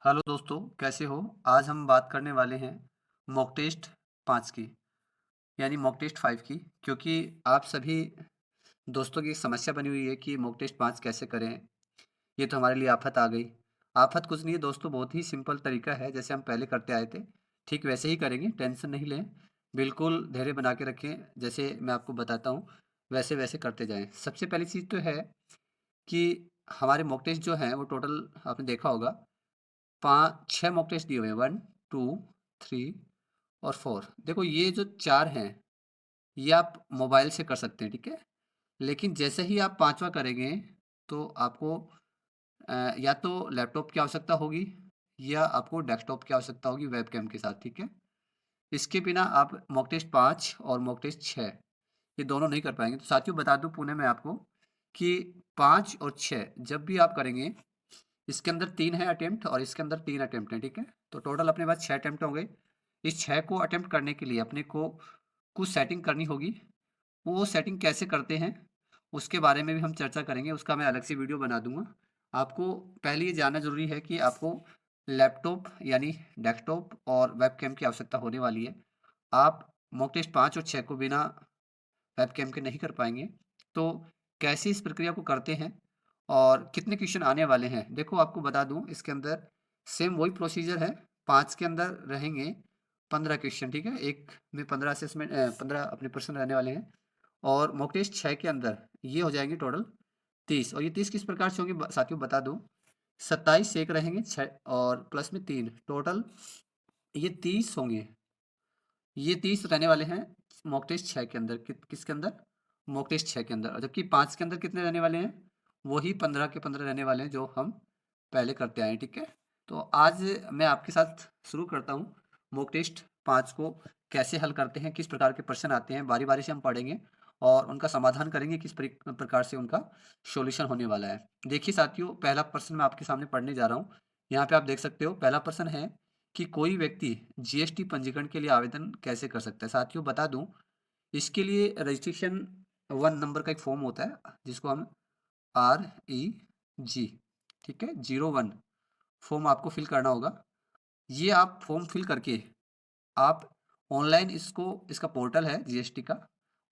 Hello दोस्तों, कैसे हो? आज हम बात करने वाले हैं मॉक टेस्ट 5 की, यानी मॉक टेस्ट 5 की, क्योंकि आप सभी दोस्तों की एक समस्या बनी हुई है कि मॉक टेस्ट 5 कैसे करें? ये तो हमारे लिए आफ़त आ गई। आफ़त कुछ नहीं है दोस्तों, बहुत ही सिंपल तरीका है, जैसे हम पहले करते आए थे, ठीक वैसे ही करेंगे, टेंशन नहीं लें। बिल्कुल धैर्य बना के रखें, जैसे मैं आपको बताता हूँ, वैसे-वैसे करते जाएँ। सबसे पहली चीज़ तो है कि हमारे मॉक टेस्ट जो हैं, वो टोटल आपने देखा होगा 6 मॉक टेस्ट दिए हुए हैं 1, 2, 3 और 4। देखो ये जो 4 हैं, ये आप मोबाइल से कर सकते हैं, ठीक है? लेकिन जैसे ही आप 5वाँ करेंगे, तो आपको या तो लैपटॉप की आवश्यकता होगी या आपको डेस्कटॉप की आवश्यकता होगी वेबकैम के साथ, ठीक है? इसके बिना आप मॉक टेस्ट 5 और मॉक टेस्ट 6 ये दोनों नहीं कर पाएँगे। तो साथियों बता दूँ पुणे में आपको कि 5 और 6 जब भी आप करेंगे, इसके अंदर 3 है अटेम्प्ट और इसके अंदर 3 अटेम्प्ट हैं, ठीक है? तो टोटल अपने पास 6 अटेम्प्ट हो गए। इस 6 को अटेम्प्ट करने के लिए अपने को कुछ सेटिंग करनी होगी। वो सेटिंग कैसे करते हैं, उसके बारे में भी हम चर्चा करेंगे, उसका मैं अलग से वीडियो बना दूँगा। आपको पहले ये जानना ज़रूरी है कि आपको लैपटॉप यानी डेस्कटॉप और वेबकैम की आवश्यकता होने वाली है। आप मॉक टेस्ट 5 और 6 को बिना वेबकैम के नहीं कर पाएँगे। तो कैसे इस प्रक्रिया को करते हैं और कितने क्वेश्चन आने वाले हैं? देखो आपको बता दूँ इसके अंदर सेम वही प्रोसीजर है, 5 के अंदर रहेंगे 15 क्वेश्चन, ठीक है? 1 में 15 असेसमेंट 15 अपने प्रश्न रहने वाले हैं और मॉक टेस्ट 6 के अंदर ये हो जाएँगे टोटल 30 और ये 30 किस प्रकार से होंगे साथियों बता दूँ, 27 एक रहेंगे 6 और प्लस में 3 टोटल ये 30 होंगे। ये 30 रहने वाले हैं मॉक टेस्ट 6 के अंदर। किसके अंदर? मॉक टेस्ट 6 के अंदर और जबकि 5 के अंदर कितने रहने वाले हैं? वही 15 के 15 रहने वाले हैं जो हम पहले करते आए हैं, ठीक है? तो आज मैं आपके साथ शुरू करता हूँ मॉक टेस्ट 5 को कैसे हल करते हैं, किस प्रकार के प्रश्न आते हैं, बारी-बारी से हम पढ़ेंगे और उनका समाधान करेंगे, किस प्रकार से उनका सॉल्यूशन होने वाला है। देखिए साथियों, पहला प्रश्न मैं आपके सामने पढ़ने जा रहा हूँ। यहाँ पे आप देख सकते हो, पहला प्रश्न है कि कोई व्यक्ति जीएसटी पंजीकरण के लिए आवेदन कैसे कर सकता है? साथियों बता दूं, इसके लिए रजिस्ट्रेशन 1 नंबर का एक फॉर्म होता है जिसको हम REG, ठीक है, 01 फॉर्म आपको फिल करना होगा। ये आप फॉर्म फिल करके आप ऑनलाइन इसका पोर्टल है जीएसटी का,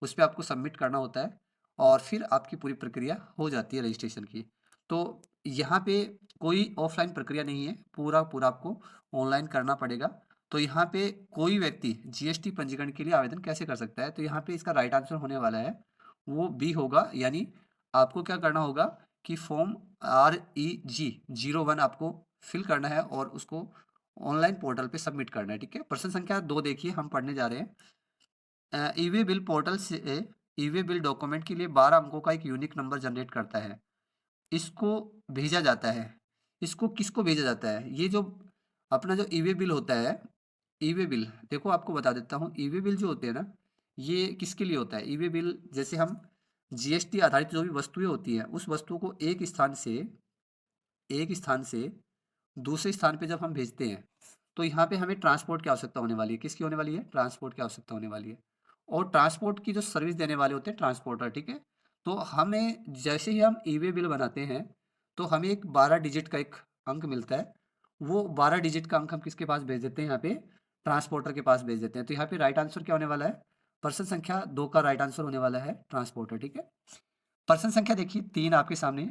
उस पे आपको सबमिट करना होता है और फिर आपकी पूरी प्रक्रिया हो जाती है रजिस्ट्रेशन की। तो यहाँ पे कोई ऑफ़लाइन प्रक्रिया नहीं है, पूरा आपको ऑनलाइन करना पड़ेगा। तो यहाँ पे कोई व्यक्ति जीएसटी पंजीकरण के लिए आवेदन कैसे कर सकता है? तो यहाँ पे इसका राइट आंसर होने वाला है, वो बी होगा, यानी आपको क्या करना होगा कि फॉर्म REG 01 आपको फिल करना है और उसको ऑनलाइन पोर्टल पे सबमिट करना है, ठीक है? प्रश्न संख्या 2 देखिए हम पढ़ने जा रहे हैं। ई-वे बिल पोर्टल से ई-वे बिल डॉक्यूमेंट के लिए 12 अंकों का एक यूनिक नंबर जनरेट करता है। इसको भेजा जाता है। इसको किसको भेजा जाता है? ये जो अपना जो ई-वे बिल होता है, ई-वे बिल देखो आपको बता देता हूँ, ई-वे बिल जो होते हैं ना, ये किसके लिए होता है? ई-वे बिल जैसे हम जीएसटी आधारित जो भी वस्तुएँ होती हैं, उस वस्तु को एक स्थान से दूसरे स्थान पे जब हम भेजते हैं, तो यहाँ पे हमें ट्रांसपोर्ट की आवश्यकता होने वाली है। किसकी होने वाली है? ट्रांसपोर्ट की आवश्यकता होने वाली है। और ट्रांसपोर्ट की जो सर्विस देने वाले होते हैं ट्रांसपोर्टर, ठीक है? तो हमें जैसे ही हम ई-वे बिल बनाते हैं, तो हमें एक 12 डिजिट का एक अंक मिलता है। वो 12 डिजिट का अंक हम किसके पास भेज देते हैं यहाँ पे? ट्रांसपोर्टर के पास भेज देते हैं। तो यहाँ पे राइट आंसर क्या होने वाला है? प्रश्न संख्या 2 का राइट आंसर होने वाला है ट्रांसपोर्टर, ठीक है? प्रश्न संख्या देखिए 3 आपके सामने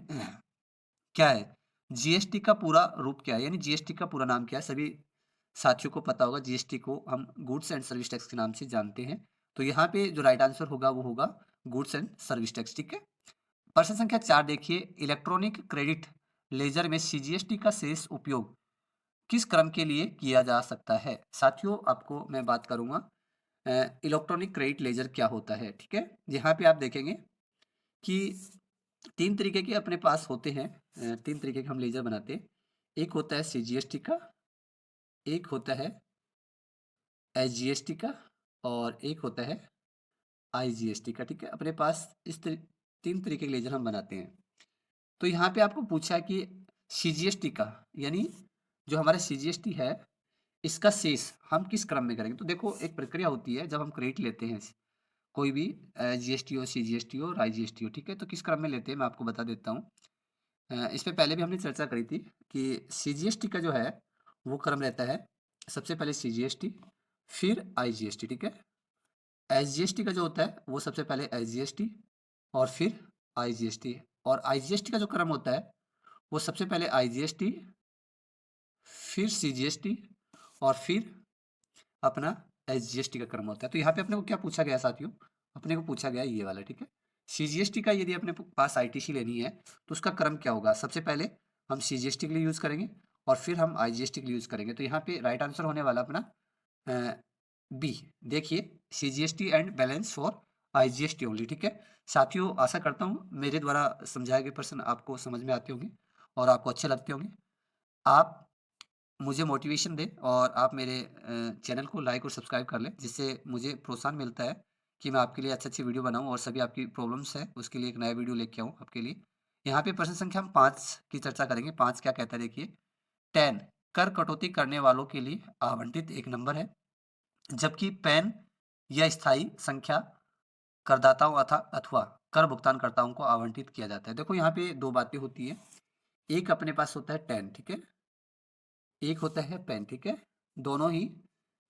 क्या है? जीएसटी का पूरा रूप क्या है? यानी जीएसटी का पूरा नाम क्या है? सभी साथियों को पता होगा, जीएसटी को हम गुड्स एंड सर्विस टैक्स के नाम से जानते हैं। तो यहाँ पे जो राइट आंसर होगा वो होगा गुड्स एंड सर्विस टैक्स, ठीक है? प्रश्न संख्या 4 देखिए, इलेक्ट्रॉनिक क्रेडिट लेजर में सीजीएसटी का शेष उपयोग किस क्रम के लिए किया जा सकता है? साथियों आपको मैं बात करूँगा इलेक्ट्रॉनिक क्रेडिट लेजर क्या होता है, ठीक है? यहाँ पे आप देखेंगे कि 3 तरीके के अपने पास होते हैं, 3 तरीके के हम लेज़र बनाते हैं। एक होता है सीजीएसटी का, एक होता है एसजीएसटी का और एक होता है आईजीएसटी का, ठीक है? अपने पास 3 तरीके के लेज़र हम बनाते हैं। तो यहाँ पे आपको पूछा है कि सीजीएसटी का, यानी जो हमारा सीजीएसटी है, इसका शेष हम किस क्रम में करेंगे? तो देखो एक प्रक्रिया होती है जब हम क्रेडिट लेते हैं, कोई भी जीएसटी हो, सीजीएसटी हो और आईजीएसटी हो, ठीक है? तो किस क्रम में लेते हैं मैं आपको बता देता हूँ। इस पे पहले भी हमने चर्चा करी थी कि सीजीएसटी का जो है वो क्रम रहता है सबसे पहले सीजीएसटी, फिर आईजीएसटी, ठीक है। एसजीएसटी का जो होता है वो सबसे पहले एसजीएसटी और फिर आईजीएसटी, और आईजीएसटी का जो क्रम होता है वो सबसे पहले आईजीएसटी, फिर सीजीएसटी और फिर अपना एसजीएसटी का क्रम होता है। तो यहाँ पे अपने को क्या पूछा गया साथियों, अपने को पूछा गया ये वाला, ठीक है। सीजीएसटी का यदि अपने पास आईटीसी लेनी है तो उसका क्रम क्या होगा, सबसे पहले हम सीजीएसटी के लिए यूज करेंगे और फिर हम आईजीएसटी के लिए यूज करेंगे। तो यहाँ पे राइट आंसर होने वाला अपना बी। देखिए, CGST and balance for IGST only, ठीक है। साथियों, आशा करता हूँ मेरे द्वारा समझाए गए प्रश्न आपको समझ में आते होंगे और आपको अच्छे लगते होंगे। आप मुझे मोटिवेशन दें और आप मेरे चैनल को लाइक और सब्सक्राइब कर लें, जिससे मुझे प्रोत्साहन मिलता है कि मैं आपके लिए अच्छी-अच्छी वीडियो बनाऊँ और सभी आपकी प्रॉब्लम्स हैं उसके लिए एक नया वीडियो लेके आऊँ आपके लिए। यहाँ पे प्रश्न संख्या हम 5 की चर्चा करेंगे। 5 क्या कहता है देखिए, 10 कर कटौती करने वालों के लिए आवंटित एक नंबर है, जबकि पैन या स्थायी संख्या करदाताओं अथवा कर भुगतानकर्ताओं को आवंटित किया जाता है। देखो, यहाँ पे 2 बातें होती हैं। एक अपने पास होता है 10, ठीक है। एक होता है पेन, ठीक है। दोनों ही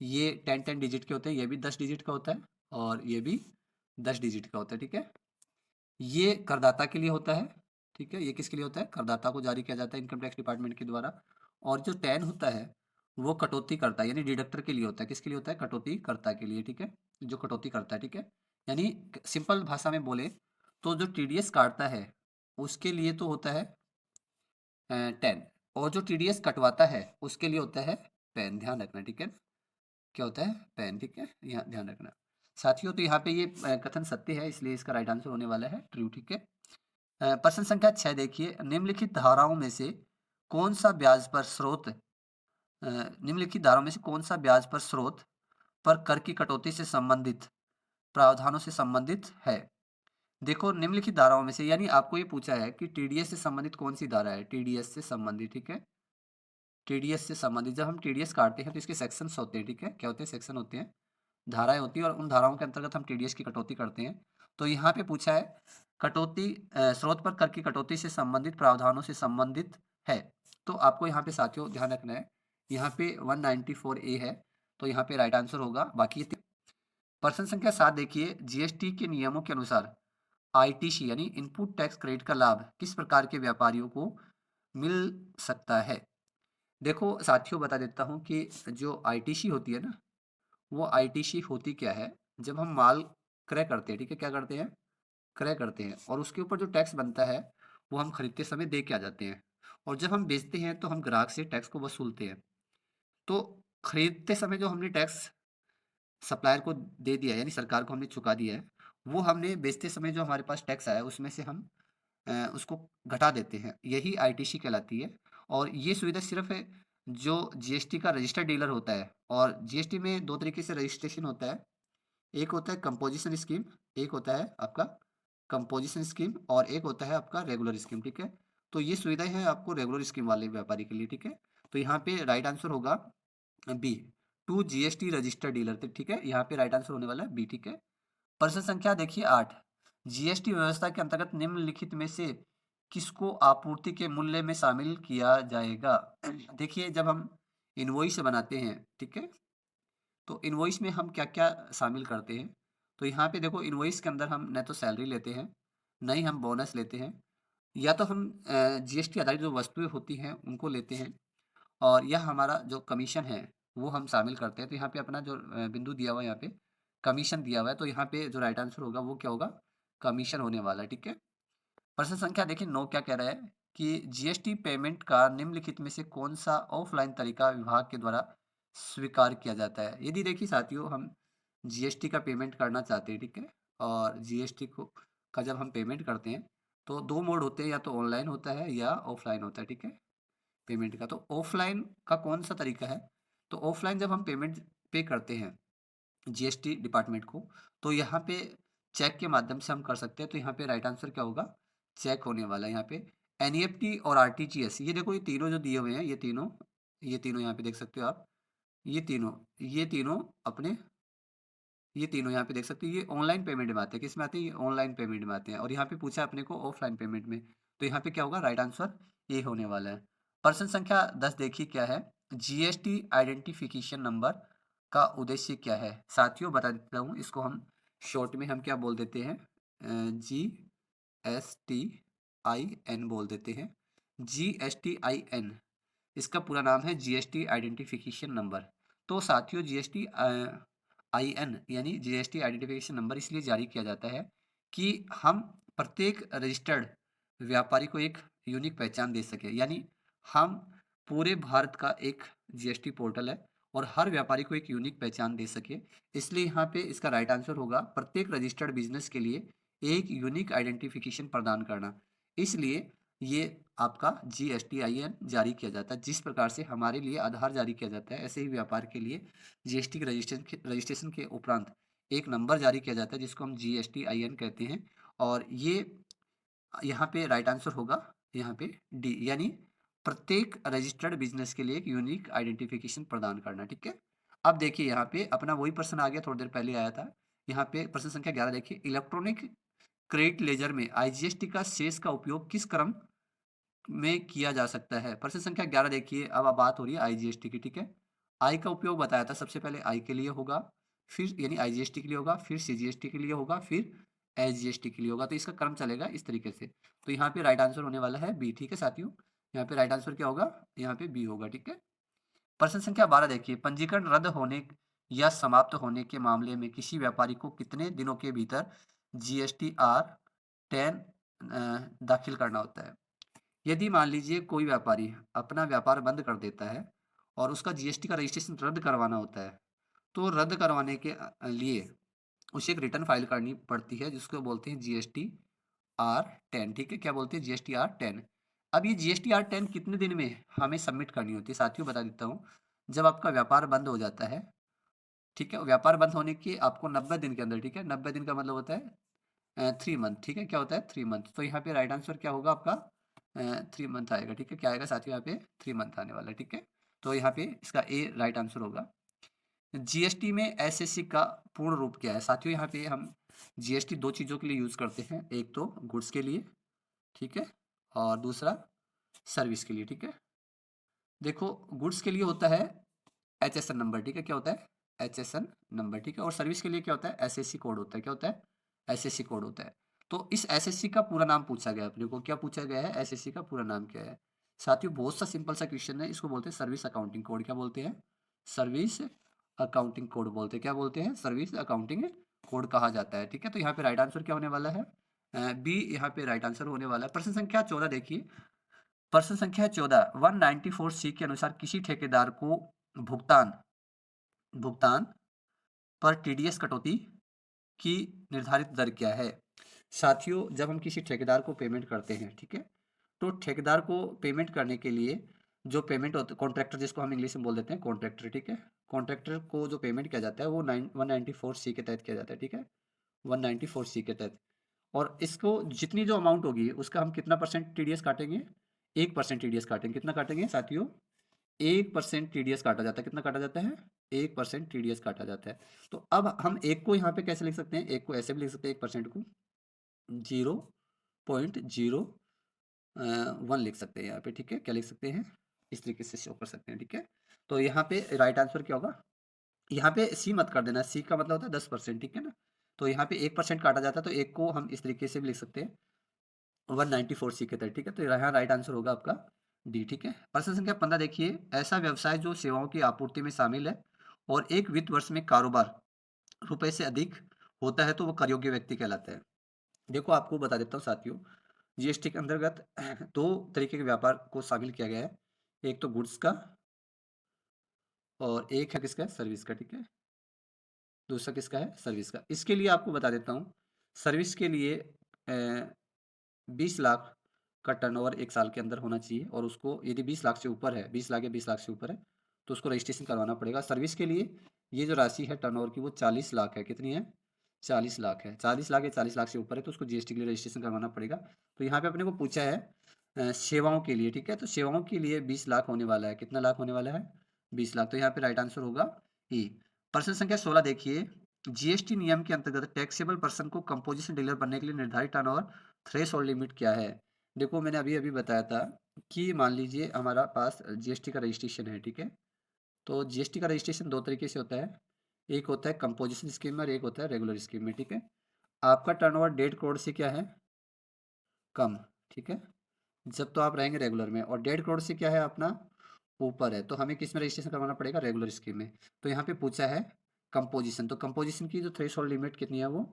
ये 10-10 डिजिट के होते हैं, ये भी 10 डिजिट का होता है और ये भी 10 डिजिट का होता है, ठीक है। ये करदाता के लिए होता है, ठीक है। ये किसके लिए होता है, करदाता को जारी किया जाता है इनकम टैक्स डिपार्टमेंट के द्वारा। और जो 10 होता है वो कटौती करता है, यानी डिडक्टर के लिए होता है। किसके लिए होता है, कटौती करता के लिए, ठीक है। जो कटौती करता है, ठीक है। यानी सिंपल भाषा में बोले तो जो टीडीएस काटता है उसके लिए तो होता है 10, और जो टीडीएस कटवाता है उसके लिए होता है पेन। ध्यान रखना, ठीक है। क्या होता है, पेन, ठीक है। यहाँ ध्यान रखना साथियों। तो यहाँ पे ये कथन सत्य है, इसलिए इसका राइट आंसर होने वाला है ट्रू, ठीक है। प्रश्न संख्या 6 देखिए, निम्नलिखित धाराओं में से कौन सा ब्याज पर स्रोत निम्नलिखित धाराओं में से कौन सा ब्याज पर स्रोत पर कर की कटौती से संबंधित प्रावधानों से संबंधित है। देखो, निम्नलिखित धाराओं में से, यानी आपको ये पूछा है कि टीडीएस से संबंधित कौन सी धारा है, टीडीएस से संबंधित, ठीक है। टीडीएस से संबंधित जब हम टीडीएस काटते हैं तो इसके सेक्शंस होते हैं, ठीक है। क्या होते हैं, सेक्शन होते हैं, धाराएं होती हैं, और उन धाराओं के अंतर्गत हम टीडीएस की कटौती करते हैं। तो यहाँ पे पूछा है कटौती स्रोत पर कर की कटौती से संबंधित प्रावधानों से संबंधित है। तो आपको यहाँ पे साथियों ध्यान रखना है, यहाँ पे 194A है, तो यहाँ पे राइट आंसर होगा। बाकी प्रश्न संख्या 7 देखिए, जीएसटी के नियमों के अनुसार आईटीसी यानी इनपुट टैक्स क्रेडिट का लाभ किस प्रकार के व्यापारियों को मिल सकता है। देखो साथियों, बता देता हूँ कि जो आईटीसी होती है ना, वो आईटीसी होती क्या है, जब हम माल क्रय करते हैं, ठीक है, क्या करते हैं, क्रय करते हैं, और उसके ऊपर जो टैक्स बनता है वो हम खरीदते समय दे के आ जाते हैं, और जब हम बेचते हैं तो हम ग्राहक से टैक्स को वसूलते हैं। तो खरीदते समय जो हमने टैक्स सप्लायर को दे दिया, यानी सरकार को हमने चुका दिया है, वो हमने बेचते समय जो हमारे पास टैक्स आया उसमें से हम उसको घटा देते हैं, यही आईटीसी कहलाती है। और ये सुविधा सिर्फ जो जीएसटी का रजिस्टर्ड डीलर होता है, और जीएसटी में 2 तरीके से रजिस्ट्रेशन होता है। एक होता है कंपोजिशन स्कीम, एक होता है आपका कंपोजिशन स्कीम, और एक होता है आपका रेगुलर स्कीम, ठीक है। तो ये सुविधाएं हैं आपको रेगुलर स्कीम वाले व्यापारी के लिए, ठीक है। तो यहाँ पे राइट आंसर होगा B, to GST registered dealer, ठीक है। यहाँ पे राइट आंसर होने वाला है बी, ठीक है। प्रश्न संख्या देखिए 8, जीएसटी व्यवस्था के अंतर्गत निम्नलिखित में से किसको आपूर्ति के मूल्य में शामिल किया जाएगा। देखिए, जब हम इनवॉइस बनाते हैं, ठीक है, तो इनवॉइस में हम क्या क्या शामिल करते हैं। तो यहाँ पे देखो, इनवॉइस के अंदर हम न तो सैलरी लेते हैं, न ही हम बोनस लेते हैं, या तो हम जीएसटी आधारित जो वस्तुएं होती हैं उनको लेते हैं, और यह हमारा जो कमीशन है वो हम शामिल करते हैं। तो यहाँ पे अपना जो बिंदु दिया हुआ है, यहाँ पे कमीशन दिया हुआ है, तो यहाँ पे जो राइट आंसर होगा वो क्या होगा, कमीशन होने वाला है, ठीक है। प्रश्न संख्या देखिए 9 क्या कह रहा है कि जीएसटी पेमेंट का निम्नलिखित में से कौन सा ऑफलाइन तरीका विभाग के द्वारा स्वीकार किया जाता है। यदि देखिए साथियों, हम जीएसटी का पेमेंट करना चाहते हैं, ठीक है, और जीएसटी को का जब हम पेमेंट करते हैं तो 2 मोड होते हैं, या तो ऑनलाइन होता है या ऑफलाइन होता है, ठीक है, पेमेंट का। तो ऑफलाइन का कौन सा तरीका है, तो ऑफलाइन जब हम पेमेंट पे करते हैं जीएसटी डिपार्टमेंट को, तो यहाँ पे चेक के माध्यम से हम कर सकते हैं। तो यहाँ पे राइट आंसर क्या होगा, चेक होने वाला है। यहाँ पे एनईएफटी और आरटीजीएस, ये देखो, ये तीनों जो दिए हुए हैं, ये तीनों यहाँ पे देख सकते हो आप, ये तीनों अपने ये तीनों यहाँ पे देख सकते हो, ये ऑनलाइन पेमेंट में आते हैं। किस में आते हैं, ये ऑनलाइन पेमेंट में आते हैं, और यहाँ पे पूछा अपने को ऑफलाइन पेमेंट में। तो यहाँ पे क्या होगा, राइट आंसर ए होने वाला है। प्रश्न संख्या 10 देखिए क्या है, जीएसटी आइडेंटिफिकेशन नंबर का उद्देश्य क्या है? साथियों बता देता हूँ, इसको हम शॉर्ट में हम क्या बोल देते हैं, GSTIN बोल देते हैं। GSTIN इसका पूरा नाम है जीएसटी आइडेंटिफिकेशन नंबर। तो साथियों जीएसटी IN यानी जीएसटी आइडेंटिफिकेशन नंबर इसलिए जारी किया जाता है कि हम प्रत्येक रजिस्टर्ड व्यापारी को एक यूनिक पहचान दे सके। यानी हम पूरे भारत का एक जीएसटी पोर्टल है और हर व्यापारी को एक यूनिक पहचान दे सके, इसलिए यहाँ पे इसका राइट आंसर होगा प्रत्येक रजिस्टर्ड बिजनेस के लिए एक यूनिक आइडेंटिफिकेशन प्रदान करना। इसलिए ये आपका GSTIN जारी किया जाता है। जिस प्रकार से हमारे लिए आधार जारी किया जाता है, ऐसे ही व्यापार के लिए जीएसटी के रजिस्ट्रेशन के उपरांत एक नंबर जारी किया जाता है जिसको हम GSTIN कहते हैं। और ये यहाँ पे राइट आंसर होगा यहाँ पे डी, यानी प्रत्येक रजिस्टर्ड बिजनेस के लिए एक यूनिक आइडेंटिफिकेशन प्रदान करना। ठीक है, अब देखिए यहाँ पे अपना वही प्रश्न आ गया, थोड़ी देर पहले आया था। यहाँ पे प्रश्न संख्या 11 देखिए, इलेक्ट्रॉनिक क्रेडिट लेजर में आईजीएसटी का शेष का उपयोग किस क्रम में किया जा सकता है? प्रश्न संख्या 11 देखिए, अब बात हो रही है आईजीएसटी की। ठीक है, आई का उपयोग बताया था, सबसे पहले आई के लिए होगा, फिर यानी आईजीएसटी के लिए होगा, फिर सीजीएसटी के लिए होगा, फिर एसजीएसटी के लिए होगा। तो इसका क्रम चलेगा इस तरीके से। तो यहाँ पे राइट आंसर होने वाला है बी। ठीक है साथियों, यहाँ पे राइट आंसर क्या होगा, यहाँ पे बी होगा। ठीक है, प्रश्न संख्या 12 देखिए, पंजीकरण रद्द होने या समाप्त होने के मामले में किसी व्यापारी को कितने दिनों के भीतर GSTR10 दाखिल करना होता है? यदि मान लीजिए कोई व्यापारी अपना व्यापार बंद कर देता है और उसका जीएसटी का रजिस्ट्रेशन रद्द करवाना होता है, तो रद्द करवाने के लिए उसे एक रिटर्न फाइल करनी पड़ती है जिसको बोलते हैं GSTR10। ठीक है, क्या बोलते हैं, GSTR10। अब ये GSTR10 कितने दिन में हमें सबमिट करनी होती है? साथियों बता देता हूँ, जब आपका व्यापार बंद हो जाता है, ठीक है, व्यापार बंद होने के आपको 90 दिन के अंदर, ठीक है, 90 दिन का मतलब होता है 3 मंथ। ठीक है, क्या होता है 3 मंथ। तो यहाँ पे राइट आंसर क्या होगा आपका, 3 मंथ आएगा। ठीक है, क्या आएगा साथियों, यहाँ पे 3 मंथ आने वाला है। ठीक है, तो यहाँ पे इसका ए राइट आंसर होगा। जीएसटी में एसएससी का पूर्ण रूप क्या है? साथियों यहाँ पे हम जीएसटी दो चीज़ों के लिए यूज़ करते हैं, एक तो गुड्स के लिए, ठीक है, और दूसरा सर्विस के लिए। ठीक है, देखो गुड्स के लिए होता है HSN नंबर, ठीक है, क्या होता है HSN नंबर, ठीक है, और सर्विस के लिए क्या होता है एसएससी कोड होता है। क्या होता है एसएससी कोड होता है। तो इस एसएससी का पूरा नाम पूछा गया अपने को, क्या पूछा गया है, एसएससी का पूरा नाम क्या है? साथियों बहुत सा सिंपल सा क्वेश्चन है, इसको बोलते हैं सर्विस अकाउंटिंग कोड। क्या बोलते हैं, सर्विस अकाउंटिंग कोड बोलते हैं। क्या बोलते हैं, सर्विस अकाउंटिंग कोड कहा जाता है। ठीक है, तो यहाँ पे राइट आंसर क्या होने वाला है, बी यहाँ पे राइट आंसर होने वाला है। प्रश्न संख्या 14 देखिए, प्रश्न संख्या 14 194C के अनुसार किसी ठेकेदार को भुगतान भुगतान पर टीडीएस कटौती की निर्धारित दर क्या है? साथियों जब हम किसी ठेकेदार को पेमेंट करते हैं, ठीक है, तो ठेकेदार को पेमेंट करने के लिए जो पेमेंट होता है, कॉन्ट्रैक्टर जिसको हम इंग्लिश में बोल देते हैं कॉन्ट्रैक्टर, ठीक है, कॉन्ट्रैक्टर को जो पेमेंट किया जाता है वो 194C के तहत किया जाता है। ठीक है, 194C के तहत, और इसको जितनी जो अमाउंट होगी उसका हम कितना परसेंट टीडीएस काटेंगे, 1% टीडीएस काटेंगे। कितना काटेंगे साथियों, 1% टीडीएस काटा जाता है। कितना काटा जाता है, 1% टीडीएस काटा जाता है। तो अब हम एक को यहाँ पे कैसे लिख सकते हैं, एक को ऐसे भी लिख सकते हैं, 1% को 0.01 लिख सकते हैं यहाँ पे। ठीक है, क्या लिख सकते हैं, इस तरीके से शो कर सकते हैं। ठीक है, तो यहाँ पे राइट आंसर क्या होगा, यहाँ पे सी मत कर देना, सी का मतलब होता है 10%। ठीक है ना, तो यहाँ पे 1% काटा जाता है, तो एक को हम इस तरीके से भी लिख सकते हैं 194C के तहत। ठीक है, तो यहाँ राइट आंसर होगा आपका डी। ठीक है, प्रश्न संख्या 15 देखिए, ऐसा व्यवसाय जो सेवाओं की आपूर्ति में शामिल है और एक वित्त वर्ष में कारोबार रुपए से अधिक होता है तो वो कर योग्य व्यक्ति कहलाता है। देखो आपको बता देता हूँ साथियों, जीएसटी के अंतर्गत दो तरीके के व्यापार को शामिल किया गया है, एक तो गुड्स का और एक है किसका, सर्विस का। ठीक है, दूसरा किसका है, सर्विस का। इसके लिए आपको बता देता हूँ, सर्विस के लिए 20 लाख का टर्नओवर एक साल के अंदर होना चाहिए, और उसको यदि 20 लाख से ऊपर है, 20 लाख या 20 लाख से ऊपर है, तो उसको रजिस्ट्रेशन करवाना पड़ेगा। सर्विस के लिए ये जो राशि है टर्नओवर की वो 40 लाख है। कितनी है, 40 लाख है। 40 लाख या 40 लाख से ऊपर है तो उसको जीएसटी के लिए रजिस्ट्रेशन करवाना पड़ेगा। तो यहाँ पे अपने को पूछा है सेवाओं के लिए, ठीक है, तो सेवाओं के लिए 20 लाख होने वाला है। कितना लाख होने वाला है, 20 लाख। तो यहाँ पे राइट आंसर होगा ई। प्रश्न संख्या 16 देखिए, जीएसटी नियम के अंतर्गत टैक्सेबल पर्सन को कंपोजिशन डीलर बनने के लिए निर्धारित टर्नओवर थ्रेशोल्ड लिमिट क्या है? देखो मैंने अभी-अभी बताया था कि मान लीजिए हमारा पास जीएसटी का रजिस्ट्रेशन है, ठीक है? तो जीएसटी का रजिस्ट्रेशन 2 तरीके से होता है। एक होता है कंपोज़िशन स्कीम में और एक होता है रेगुलर स्कीम में, ठीक है? आपका टर्नओवर 1.5 करोड़ से क्या है? कम, ठीक है? जब तो आप रहेंगे रेगुलर में, और 1.5 करोड़ से क्या है अपना ऊपर है, तो हमें किस में रजिस्ट्रेशन करवाना पड़ेगा? रेगुलर स्कीम में। तो यहाँ पे पूछा है कंपोजिशन, तो कंपोजिशन की जो थ्रेशोल्ड लिमिट कितनी है वो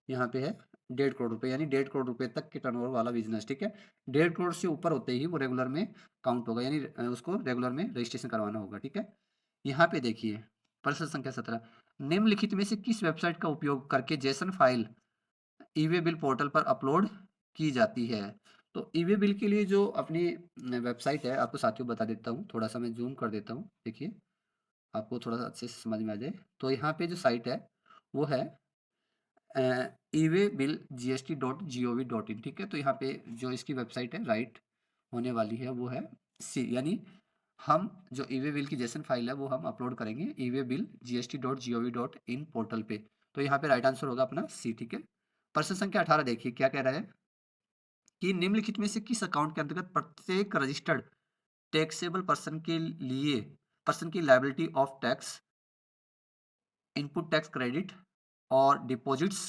यहाँ पे है 1.5 करोड़ रुपए, यानी 1.5 करोड़ रुपए तक के टर्नओवर वाला बिजनेस, ठीक है? 1.5 करोड़ से ऊपर होते ही वो रेगुलर में काउंट होगा, यानी उसको रेगुलर में रजिस्ट्रेशन करवाना होगा, ठीक है? यहाँ पे देखिए प्रश्न संख्या 17, निम्नलिखित में से किस वेबसाइट का उपयोग करके JSON file e-way bill portal पर अपलोड की जाती है? तो ई-वे बिल के लिए जो अपनी वेबसाइट है, आपको साथियों बता देता हूँ, थोड़ा सा मैं जूम कर देता हूँ, देखिए आपको थोड़ा सा अच्छे से समझ में आ जाए। तो यहाँ पे जो साइट है वो है ई-वे बिल gst.gov.in, ठीक है? तो यहाँ पे जो इसकी वेबसाइट है राइट होने वाली है वो है सी, यानी हम जो ई-वे बिल की जेसन फाइल है वो हम अपलोड करेंगे ई-वे बिल gst.gov.in पोर्टल पे। तो यहाँ पे राइट आंसर होगा अपना सी, ठीक है? प्रश्न संख्या 18 देखिए क्या कह रहा है कि निम्नलिखित में से किस अकाउंट के अंतर्गत प्रत्येक रजिस्टर्ड टैक्सेबल पर्सन की liability of tax, input tax credit और डिपॉजिट्स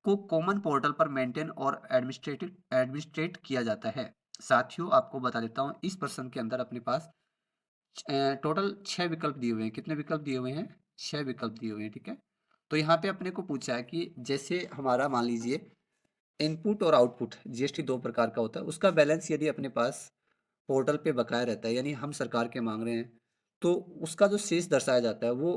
को कॉमन पोर्टल पर मेंटेन और एडमिनिस्ट्रेट किया जाता है? साथियों आपको बता देता हूँ, इस प्रश्न के अंदर अपने पास टोटल 6 विकल्प दिए हुए हैं। कितने विकल्प दिए हुए हैं? 6 विकल्प दिए हुए हैं, ठीक है? तो यहाँ पे अपने को पूछा है कि जैसे हमारा मान लीजिए इनपुट और आउटपुट जीएसटी 2 प्रकार का होता है, उसका बैलेंस यदि अपने पास पोर्टल पे बकाया रहता है, यानी हम सरकार के मांग रहे हैं, तो उसका जो शेष दर्शाया जाता है वो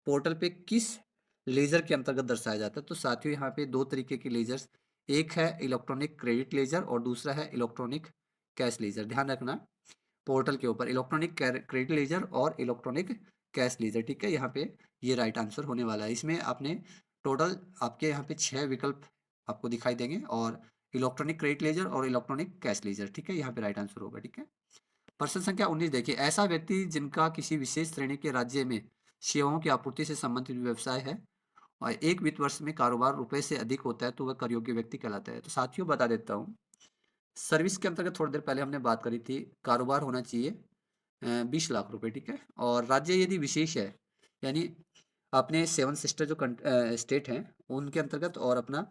पोर्टल पे किस लेजर के अंतर्गत दर्शाया जाता है? तो साथियों यहाँ पे दो तरीके के लेजर्स, एक है इलेक्ट्रॉनिक क्रेडिट लेजर और दूसरा है इलेक्ट्रॉनिक कैश लेजर। ध्यान रखना पोर्टल के ऊपर इलेक्ट्रॉनिक क्रेडिट लेजर और इलेक्ट्रॉनिक कैश लेजर, ठीक है? यहाँ पे ये राइट आंसर होने वाला है। इसमें आपने टोटल आपके यहाँ पे 6 विकल्प आपको दिखाई देंगे, और इलेक्ट्रॉनिक क्रेडिट लेजर और इलेक्ट्रॉनिक कैश लेजर, ठीक है? यहाँ पे राइट आंसर होगा, ठीक है? प्रश्न संख्या 19 देखिए, ऐसा व्यक्ति जिनका किसी विशेष श्रेणी के राज्य में सेवाओं की आपूर्ति से संबंधित व्यवसाय है और एक वित्त वर्ष में कारोबार रुपए से अधिक होता है तो वह कर योग्य व्यक्ति कहलाता है। तो साथियों बता देता हूँ, सर्विस के अंतर्गत थोड़ी देर पहले हमने बात करी थी, कारोबार होना चाहिए 20 लाख रुपए, ठीक है? और राज्य यदि विशेष है, यानी अपने 7 सिस्टर जो स्टेट हैं उनके अंतर्गत, और अपना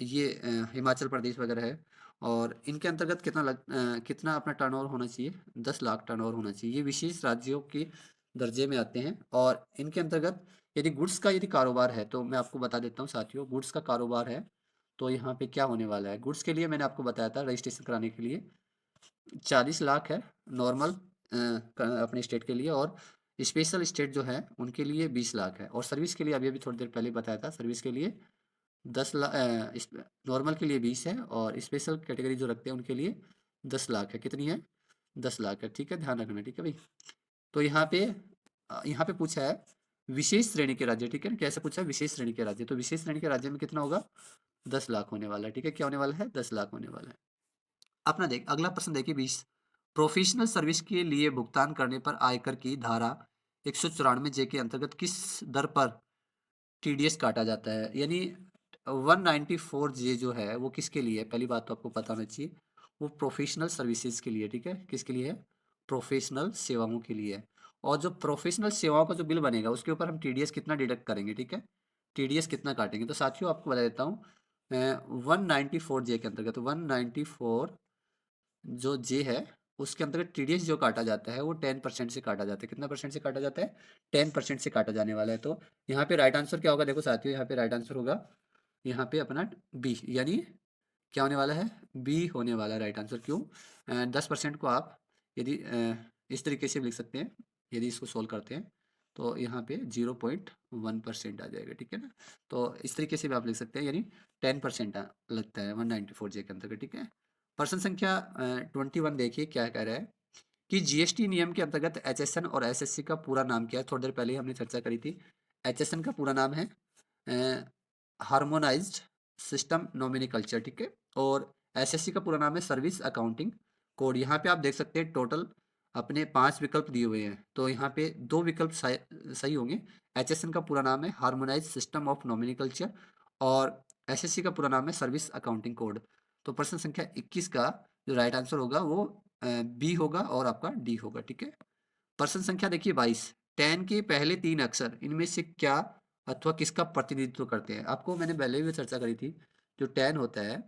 ये हिमाचल प्रदेश वगैरह है, और इनके अंतर्गत कितना अपना टर्नओवर होना चाहिए? 10 लाख टर्नओवर होना चाहिए। ये विशेष राज्यों के दर्जे में आते हैं, और इनके अंतर्गत यदि गुड्स का यदि कारोबार है, तो मैं आपको बता देता हूँ साथियों, गुड्स का कारोबार है तो यहाँ पे क्या होने वाला है? गुड्स के लिए मैंने आपको बताया था रजिस्ट्रेशन कराने के लिए 40 लाख है नॉर्मल अपने स्टेट के लिए, और स्पेशल स्टेट जो है उनके लिए 20 लाख है, और सर्विस के लिए अभी अभी थोड़ी देर पहले बताया था, सर्विस के लिए 10 लाख, नॉर्मल के लिए 20 है, और स्पेशल कैटेगरी जो रखते हैं उनके लिए 10 लाख है। कितनी है? 10 लाख है, ठीक है? ध्यान रखना, ठीक है भाई? तो यहाँ पे पूछा है विशेष श्रेणी के राज्य, ठीक है? कैसे पूछा है? विशेष श्रेणी के राज्य, तो विशेष श्रेणी के राज्य में कितना होगा? 10 लाख होने वाला है, ठीक है? क्या होने वाला है? 10 लाख होने वाला है। अपना देख अगला प्रश्न देखिए 20, प्रोफेशनल सर्विस के लिए भुगतान करने पर आयकर की धारा 194 जे के अंतर्गत किस दर पर टीडीएस काटा जाता है? यानी 194 जे जो है वो किसके लिए है? पहली बात तो आपको पता होना चाहिए, वो प्रोफेशनल सर्विसेज के लिए, ठीक है? किसके लिए है? प्रोफेशनल सेवाओं के लिए है। और जो प्रोफेशनल सेवाओं का जो बिल बनेगा उसके ऊपर हम टीडीएस कितना डिडक्ट करेंगे, ठीक है? टीडीएस कितना काटेंगे? तो साथियों आपको बता देता हूँ, 194 जे के अंतर्गत 194 जो जे है उसके अंतर्गत टीडीएस जो काटा जाता है वो 10% से काटा जाता है। कितना परसेंट से काटा जाता है? 10% से काटा जाने वाला है। तो यहाँ पे राइट आंसर क्या होगा? देखो साथियों, यहाँ पे राइट आंसर होगा यहाँ पे अपना बी, यानी क्या होने वाला है? बी होने वाला है राइट आंसर। क्यों? 10% को आप यदि इस तरीके से भी लिख सकते हैं, यदि इसको सोल्व करते हैं तो यहाँ पे 0.1% आ जाएगा, ठीक है ना? तो इस तरीके से भी आप लिख सकते हैं, यानी 10% लगता है 194 जे के अंतर्गत, ठीक है? प्रश्न संख्या 21 देखिए क्या कह रहा है कि जीएसटी नियम के अंतर्गत एचएसएन और एसएससी का पूरा नाम क्या है? थोड़ी देर पहले ही हमने चर्चा करी थी। एचएसएन का पूरा नाम है हार्मोनाइज्ड सिस्टम नोमेनक्लेचर, ठीक है? और एसएससी का पूरा नाम है सर्विस अकाउंटिंग कोड। यहाँ पे आप देख सकते हैं टोटल अपने 5 विकल्प दिए हुए हैं, तो यहाँ पे 2 विकल्प सही होंगे। एचएसएन का पूरा नाम है हार्मोनाइज्ड सिस्टम ऑफ नोमेनक्लेचर, और एसएससी का पूरा नाम है सर्विस अकाउंटिंग कोड। तो प्रश्न संख्या 21 का जो राइट आंसर होगा वो बी होगा और आपका डी होगा, ठीक है। प्रश्न संख्या देखिए 22, 10 के पहले 3 अक्षर इनमें से क्या अथवा किसका प्रतिनिधित्व करते हैं? आपको मैंने पहले भी चर्चा करी थी, जो 10 होता है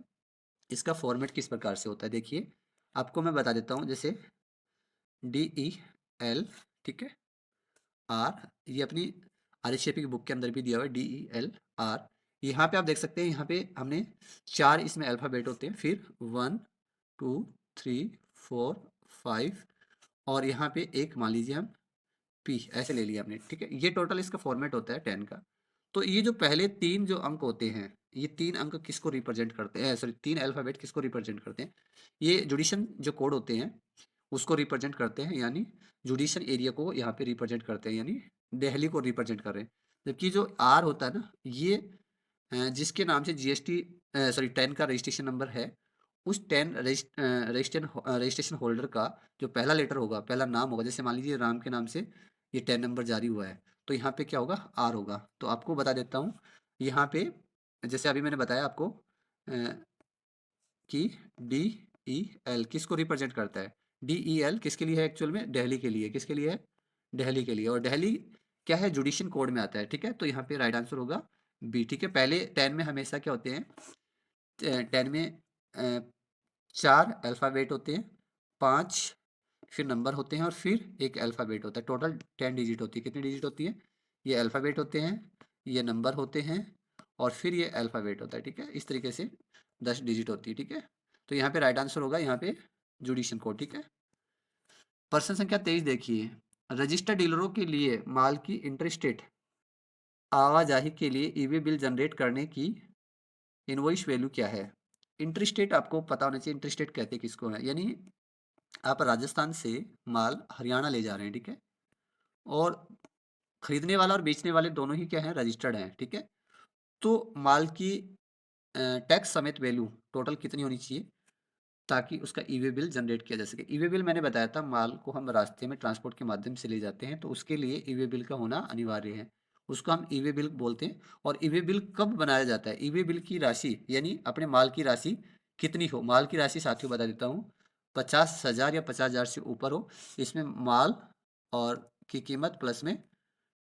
इसका फॉर्मेट किस प्रकार से होता है देखिए, आपको मैं बता देता हूँ। जैसे DEL, ठीक है, आर, ये अपनी आरएचएपी की बुक के अंदर भी दिया हुआ है DEL R। यहाँ पे आप देख सकते हैं, यहाँ पे हमने 4 इसमें अल्फ़ाबेट होते हैं, फिर 1 2 3 4 5 और यहाँ पे एक मान लीजिए हम P ऐसे ले लिया हमने, ठीक है। ये टोटल इसका फॉर्मेट होता है 10 का। तो ये जो पहले 3 जो अंक होते हैं, ये 3 अंक किसको रिप्रेजेंट करते हैं, सॉरी 3 अल्फ़ाबेट किसको रिप्रेजेंट करते हैं? ये जुडिशन जो कोड होते हैं उसको रिप्रेजेंट करते हैं, यानी जुडिशल एरिया को यहाँ पे रिप्रेजेंट करते हैं, यानी दिल्ली को रिप्रेजेंट कर रहे हैं। जबकि जो आर होता है ना, ये जिसके नाम से जीएसटी सॉरी 10 का रजिस्ट्रेशन नंबर है, उस 10 रजिस्ट्रेशन होल्डर का जो पहला लेटर होगा, पहला नाम होगा, जैसे मान लीजिए राम के नाम से ये 10 नंबर जारी हुआ है, तो यहाँ पे क्या होगा, आर होगा। तो आपको बता देता हूँ, यहाँ पे जैसे अभी मैंने बताया आपको कि DEL किसको रिप्रेजेंट करता है? DEL किसके लिए है एक्चुअल में? दिल्ली के लिए। किसके लिए है? दिल्ली के लिए। और दिल्ली क्या है? जुडिशियल कोड में आता है, ठीक है। तो यहाँ पे राइट आंसर होगा बी, ठीक है। पहले 10 में हमेशा क्या होते हैं, 10 में 4 अल्फ़ाबेट होते हैं, 5 फिर नंबर होते हैं और फिर एक अल्फ़ाबेट होता है। टोटल 10 डिजिट होती है। कितनी डिजिट होती है? ये अल्फ़ाबेट होते हैं, ये नंबर होते हैं और फिर ये अल्फ़ाबेट होता है, ठीक है। इस तरीके से 10 डिजिट होती है, ठीक है। तो यहाँ पे राइट आंसर होगा यहाँ पे जुडिशियल कोड, ठीक है। प्रश्न संख्या 23 देखिए, रजिस्टर्ड डीलरों के लिए माल की इंटरस्टेट आवाजाही के लिए ईवे बिल जनरेट करने की इनवॉइस वैल्यू क्या है? इंटरस्टेट आपको पता होना चाहिए, इंटरस्टेट कहते हैं किसको है, यानी आप राजस्थान से माल हरियाणा ले जा रहे हैं, ठीक है, और खरीदने वाला और बेचने वाले दोनों ही क्या हैं, रजिस्टर्ड हैं, ठीक है। तो माल की टैक्स समेत वैल्यू टोटल कितनी होनी चाहिए ताकि उसका ईवे बिल जनरेट किया जा सके? ईवे बिल मैंने बताया था, माल को हम रास्ते में ट्रांसपोर्ट के माध्यम से ले जाते हैं, तो उसके लिए ईवे बिल का होना अनिवार्य है। उसको हम ईवे बिल बोलते हैं। और ईवे बिल कब बनाया जाता है? ईवे बिल की राशि यानी अपने माल की राशि कितनी हो, माल की राशि साथियों बता देता हूँ, 50,000 या 50,000 से ऊपर हो, इसमें माल और की कीमत प्लस में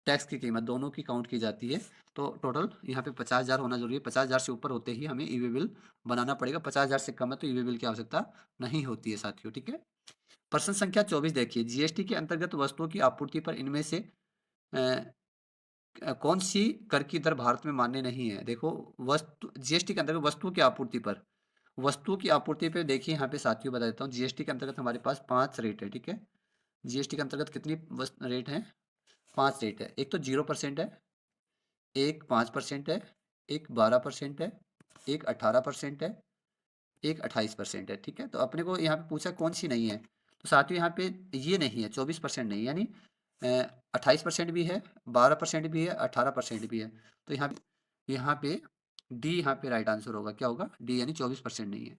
टैक्स की कीमत दोनों की काउंट की जाती है। तो टोटल यहाँ पे 50,000 होना जरूरी है। 50,000 से ऊपर होते ही हमें ईवे बिल बनाना पड़ेगा। 50,000 से कम है तो ईवे बिल की आवश्यकता नहीं होती है साथियों, ठीक है। प्रश्न संख्या 24 देखिए, जीएसटी के अंतर्गत वस्तुओं की आपूर्ति पर इनमें से कौन सी कर की दर भारत में मान्य नहीं है? देखो, वस्तु जीएसटी के अंतर्गत वस्तुओं की आपूर्ति पर, वस्तुओं की आपूर्ति पे देखिए यहाँ पे साथियों बता देता हूँ, जीएसटी के अंतर्गत हमारे पास 5 रेट है, ठीक है। जीएसटी के अंतर्गत कितनी रेट है? 5 रेट है। एक तो 0% है, एक 5% है, एक 12% है, एक 18% है, एक 28% है, ठीक है। तो अपने को यहाँ पे पूछा कौन सी नहीं है, तो साथियों यहाँ पे ये नहीं है, 24% नहीं, यानी 28% भी है, 12% भी है, 18% भी है। तो यहाँ पे डी यहाँ पे राइट आंसर होगा, क्या होगा? डी, यानी 24% नहीं है।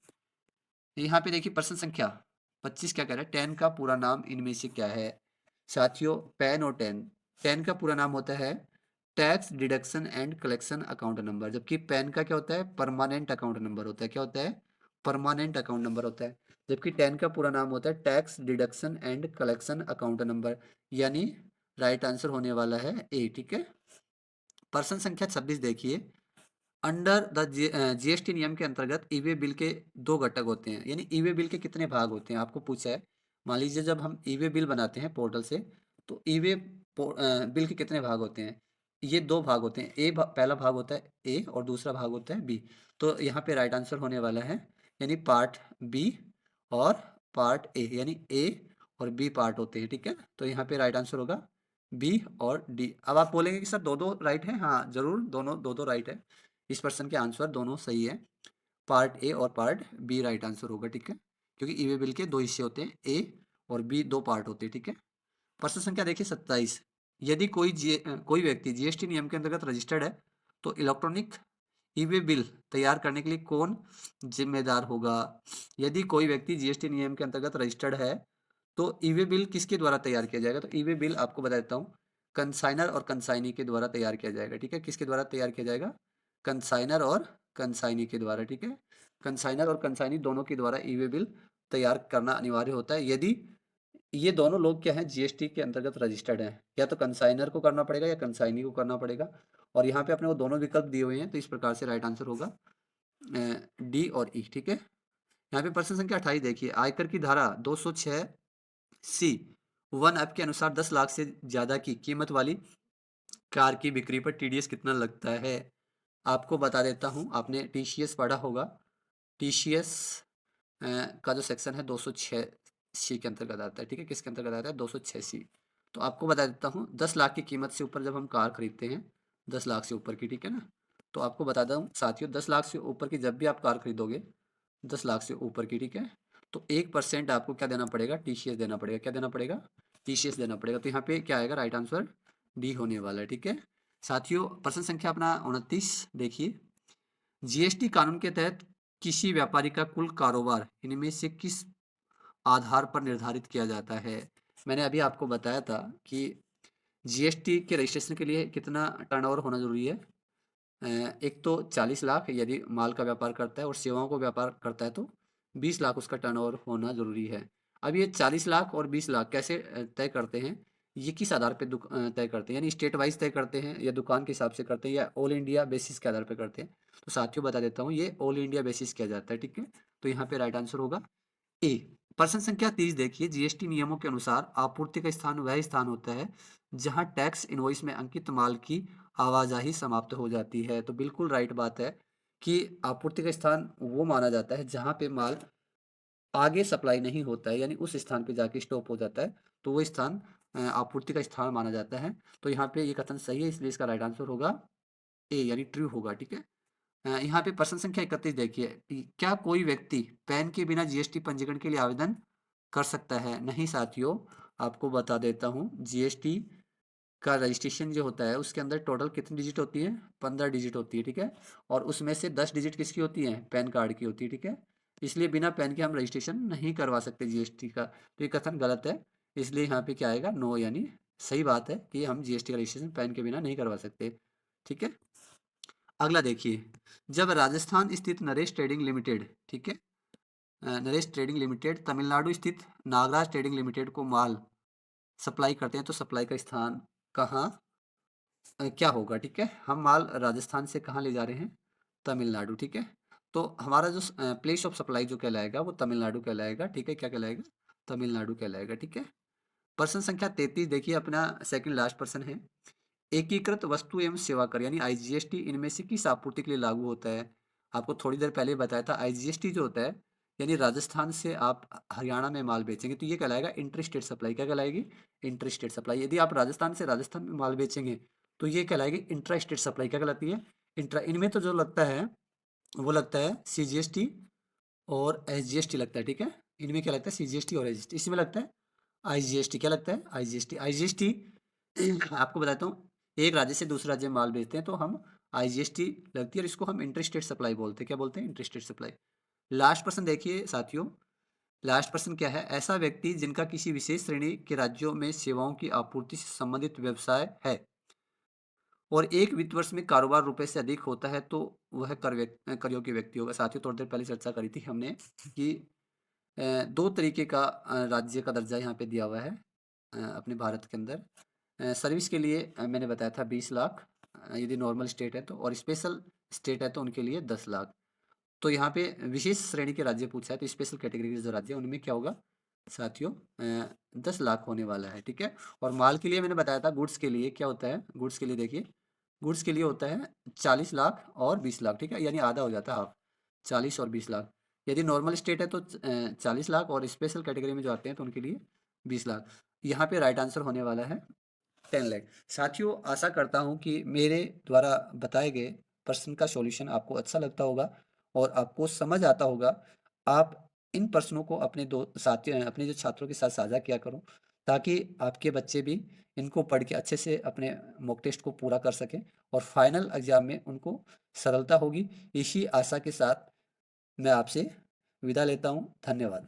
यहाँ पे देखिए प्रश्न संख्या 25 क्या कह रहा है, 10 का पूरा नाम इनमें से क्या है? साथियों, पैन और 10 का पूरा नाम होता है tax deduction and collection account number, जबकि पैन का क्या होता है? परमानेंट अकाउंट नंबर होता है। क्या होता है? परमानेंट अकाउंट नंबर होता है। जबकि 10 का पूरा नाम होता है tax deduction and collection account number, यानी राइट आंसर होने वाला है ए, ठीक है। प्रश्न संख्या 26 देखिए, अंडर द जीएसटी नियम के अंतर्गत ईवे बिल के 2 घटक होते हैं, यानी ईवे बिल के कितने भाग होते हैं आपको पूछा है। मान लीजिए जब हम ईवे बिल बनाते हैं पोर्टल से, तो बिल के कितने भाग होते हैं? ये 2 भाग होते हैं। पहला भाग होता है ए और दूसरा भाग होता है बी। तो यहाँ पे राइट आंसर होने वाला है, यानी पार्ट बी और पार्ट ए, यानी ए और बी पार्ट होते हैं, ठीक है। तो यहाँ पे राइट आंसर होगा बी और डी। अब आप बोलेंगे कि सर दो दो राइट है, हाँ जरूर, दोनों दो दो राइट है। इस प्रश्न के आंसर दोनों सही है, पार्ट ए और पार्ट बी राइट आंसर होगा, ठीक है। क्योंकि ईवे बिल के 2 हिस्से होते हैं, ए और बी 2 पार्ट होते हैं, ठीक है। प्रश्न संख्या देखिए 27, यदि कोई व्यक्ति जीएसटी नियम के अंतर्गत रजिस्टर्ड है, तो इलेक्ट्रॉनिक ईवे बिल तैयार करने के लिए कौन जिम्मेदार होगा? यदि कोई व्यक्ति जीएसटी नियम के अंतर्गत रजिस्टर्ड है, तो ईवे बिल किसके द्वारा तैयार किया जाएगा? तो ईवे बिल आपको बता देता हूँ, कंसाइनर और कंसाइनी के द्वारा तैयार किया जाएगा, ठीक है। किसके द्वारा तैयार किया जाएगा? कंसाइनर और कंसाइनी के द्वारा, ठीक है। कंसाइनर और कंसाइनी दोनों के द्वारा ई वे बिल तैयार करना अनिवार्य होता है यदि ये दोनों लोग क्या हैं, जीएसटी के अंतर्गत रजिस्टर्ड हैं। या तो कंसाइनर को करना पड़ेगा या कंसाइनी को करना पड़ेगा। और यहाँ पे अपने को दोनों विकल्प दिए हुए हैं, तो इस प्रकार से राइट आंसर होगा डी और ई। ठीक है, यहाँ पे प्रश्न संख्या 28 देखिए, आयकर की धारा 206 सी 1 ऐप के अनुसार 10 लाख से ज्यादा की कीमत वाली कार की बिक्री पर टीडीएस कितना लगता है। आपको बता देता हूँ, आपने टीसीएस पढ़ा होगा। टीसीएस का जो सेक्शन है 206 सी के अंतर्गत आता है। ठीक है, किसके अंतर्गत आता है, 206 सी। तो आपको बता देता हूँ, 10 लाख की कीमत से ऊपर जब हम कार खरीदते हैं, 10 लाख से ऊपर की, ठीक है ना, तो आपको बताता हूँ साथियों, 10 लाख से ऊपर की जब भी आप कार खरीदोगे, 10 लाख से ऊपर की, ठीक है, तो 1% आपको क्या देना पड़ेगा, टीसीएस देना पड़ेगा। क्या देना पड़ेगा, टीसीएस देना पड़ेगा। तो यहाँ पे क्या आएगा, राइट आंसर डी होने वाला है। ठीक है साथियों, प्रश्न संख्या अपना 29 देखिए, जीएसटी कानून के तहत किसी व्यापारी का कुल कारोबार इनमें से किस आधार पर निर्धारित किया जाता है। मैंने अभी आपको बताया था कि जीएसटी के रजिस्ट्रेशन के लिए कितना टर्नओवर होना जरूरी है। एक तो 40 लाख यदि माल का व्यापार करता है और सेवाओं को व्यापार करता है तो 20 लाख उसका टर्नओवर होना जरूरी है। अब ये 40 लाख और 20 लाख कैसे तय करते हैं, ये किस आधार पे तय करते हैं, यानी स्टेट वाइज तय करते हैं या दुकान के हिसाब से करते हैं या ऑल इंडिया बेसिस के आधार पर करते हैं। तो साथियों बता देता हूँ, ये ऑल इंडिया बेसिस किया जाता है। ठीक है, तो यहाँ पे राइट आंसर होगा ए। प्रश्न संख्या 30 देखिए, जीएसटी नियमों के अनुसार आपूर्ति का स्थान वह स्थान होता है जहां टैक्स इनवॉइस में अंकित माल की आवाजाही समाप्त हो जाती है। तो बिल्कुल राइट बात है कि आपूर्ति का स्थान वो माना जाता है जहां पे माल आगे सप्लाई नहीं होता है, यानी उस स्थान पे जाके स्टॉप हो जाता है, तो वो स्थान आपूर्ति का स्थान माना जाता है। तो यहाँ पे ये कथन सही है, इसलिए इसका राइट आंसर होगा ए, यानी ट्रू होगा। ठीक है, यहाँ पे प्रश्न संख्या 31 देखिए, क्या कोई व्यक्ति पैन के बिना जीएसटी पंजीकरण के लिए आवेदन कर सकता है। नहीं साथियों, आपको बता देता हूँ, जीएसटी का रजिस्ट्रेशन जो होता है उसके अंदर टोटल कितनी डिजिट होती है, 15 डिजिट होती है। ठीक है, और उसमें से 10 डिजिट किसकी होती है, पैन कार्ड की होती है। ठीक है, इसलिए बिना पैन के हम रजिस्ट्रेशन नहीं करवा सकते जीएसटी का। तो ये कथन गलत है, इसलिए यहाँ पे क्या आएगा, नो, यानी सही बात है कि हम जीएसटी का रजिस्ट्रेशन पैन के बिना नहीं करवा सकते। ठीक है, अगला देखिए, जब राजस्थान स्थित नरेश ट्रेडिंग लिमिटेड, ठीक है, नरेश ट्रेडिंग लिमिटेड तमिलनाडु स्थित नागराज ट्रेडिंग लिमिटेड को माल सप्लाई करते हैं, तो सप्लाई का स्थान कहाँ क्या होगा। ठीक है, हम माल राजस्थान से कहाँ ले जा रहे हैं, तमिलनाडु। ठीक है, तो हमारा जो प्लेस ऑफ सप्लाई जो कहलाएगा वो तमिलनाडु कहलाएगा। ठीक है, क्या कहलाएगा, तमिलनाडु कहलाएगा। ठीक है, प्रश्न संख्या 33 देखिए, अपना सेकंड लास्ट प्रश्न है, एकीकृत वस्तु एवं सेवा कर यानी आईजीएसटी इनमें से किस आपूर्ति के लिए लागू होता है। आपको थोड़ी देर पहले बताया था, आईजीएसटी जो होता है, यानी राजस्थान से आप हरियाणा में माल बेचेंगे तो ये कहलाएगा इंटर स्टेट सप्लाई। क्या कहलाएगी, इंटर स्टेट सप्लाई। यदि आप राजस्थान से राजस्थान में माल बेचेंगे तो ये कहलाएगी इंट्रा स्टेट सप्लाई। क्या कहलाती है, इंट्रा। इनमें तो जो लगता है वो लगता है सीजीएसटी और एसजीएसटी लगता है। ठीक है, इनमें क्या लगता है, सीजीएसटी और एसजीएसटी। इसमें लगता है आईजीएसटी। क्या लगता है, आईजीएसटी। आईजीएसटी आपको बताता हूँ, एक राज्य से दूसरे राज्य में माल भेजते हैं तो हम आईजीएसटी लगती है, और इसको हम इंटर स्टेट सप्लाई बोलते हैं। क्या बोलते हैं, इंटर स्टेट सप्लाई। लास्ट प्रश्न देखिए साथियों, लास्ट प्रश्न क्या है, ऐसा व्यक्ति जिनका किसी विशेष श्रेणी के राज्यों में सेवाओं की आपूर्ति से संबंधित व्यवसाय है और एक वित्त वर्ष में कारोबार रुपए से अधिक होता है तो वह कर योग्य व्यक्ति होगा। साथियों, थोड़ी देर पहले चर्चा करी थी हमने कि दो तरीके का राज्य का दर्जा यहाँ पे दिया हुआ है अपने भारत के अंदर। सर्विस के लिए मैंने बताया था 20 लाख, यदि नॉर्मल स्टेट है तो, और स्पेशल स्टेट है तो उनके लिए 10 लाख। तो यहाँ पे विशेष श्रेणी के राज्य पूछा है, तो स्पेशल कैटेगरी के जो राज्य है उनमें क्या होगा साथियों, 10 लाख होने वाला है। ठीक है, और माल के लिए मैंने बताया था, गुड्स के लिए क्या होता है, गुड्स के लिए देखिए, गुड्स के लिए होता है 40 लाख और 20 लाख। ठीक है, यानी आधा हो जाता है, हाफ, 40 और 20 लाख। यदि नॉर्मल स्टेट है तो 40 लाख, और स्पेशल कैटेगरी में जो आते हैं तो उनके लिए 20 लाख। यहाँ पे राइट आंसर होने वाला है 10 लाख। साथियों, आशा करता हूँ कि मेरे द्वारा बताए गए प्रश्न का सॉल्यूशन आपको अच्छा लगता होगा और आपको समझ आता होगा। आप इन प्रश्नों को अपने दो साथी अपने जो छात्रों के साथ साझा किया करो, ताकि आपके बच्चे भी इनको पढ़ के अच्छे से अपने मॉक टेस्ट को पूरा कर सकें और फाइनल एग्जाम में उनको सरलता होगी। इसी आशा के साथ मैं आपसे विदा लेता हूँ। धन्यवाद।